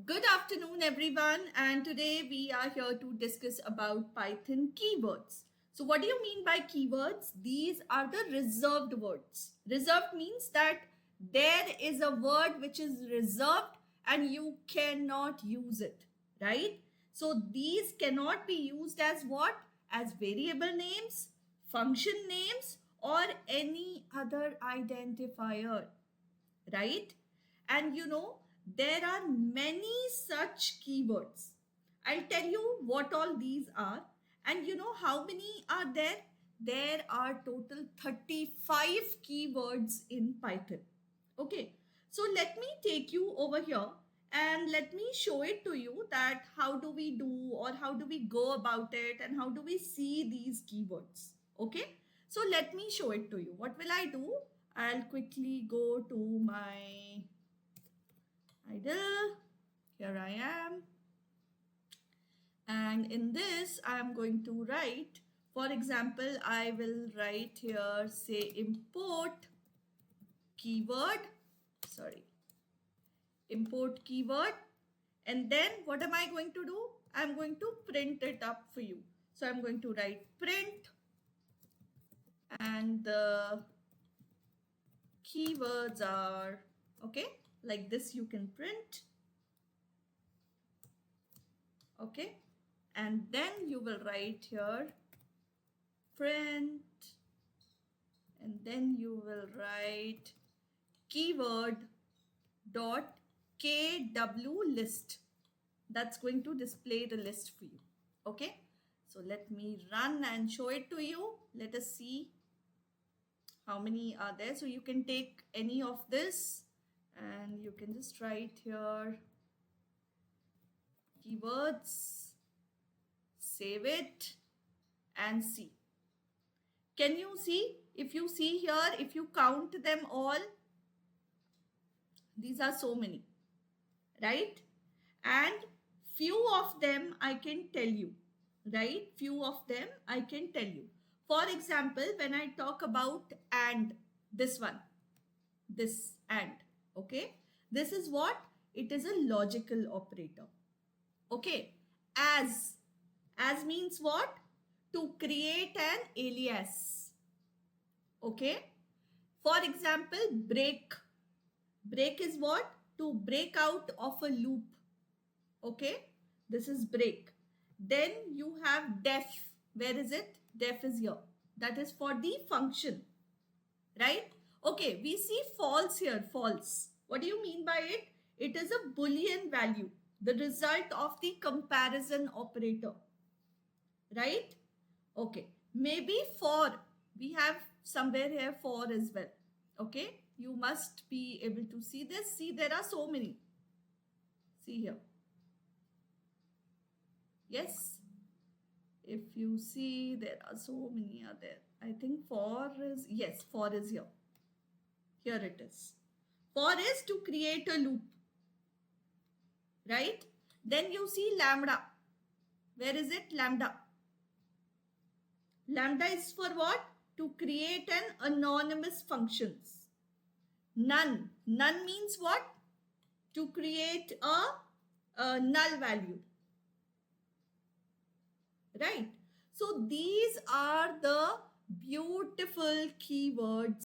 Good afternoon, everyone, and today we are here to discuss about Python keywords. So, what do you mean by keywords? These are the reserved words. Reserved means that there is a word which is reserved and you cannot use it, right? So, these cannot be used as what? As variable names, function names, or any other identifier, right? And there are many such keywords. I'll tell you what all these are. And how many are there? There are total 35 keywords in Python. Okay, so let me take you over here and let me show it to you that how do we do or how do we go about it and how do we see these keywords. Okay, so let me show it to you. What will I do? I'll quickly go to my idle. Here I am. And in this, I am going to write, for example, I will write here, say import keyword, import keyword. And then what am I going to do? I'm going to print it up for you. So I'm going to write print and the keywords are, okay, like this you can print. Okay, and then you will write here print and then you will write keyword dot kw list. That's going to display the list for you. Okay, so let me run and show it to you. Let us see how many are there. So you can take any of this and you can just write here keywords, save it and see. Can you see? If you see here, if you count them all, these are so many, right? And few of them I can tell you, right? Few of them I can tell you. For example, when I talk about and, this one, this and, okay? This is what? It is a logical operator. Okay, as means what? To create an alias. Okay, for example, break is what? To break out of a loop. Okay, this is break. Then you have def. Where is it? Def is here. That is for the function, right? Okay, we see false here, false. What do you mean by it? It is a Boolean value, the result of the comparison operator, right? Okay, maybe for, we have somewhere here for as well. Okay, you must be able to see this. See, there are so many. See here. Yes, if you see, there are so many are there. I think for is, yes, for is here. Here it is. For is to create a loop, right? Then you see lambda. Where is it? Lambda. Lambda is for what? To create an anonymous functions. None. None means what? To create a null value. Right? So these are the beautiful keywords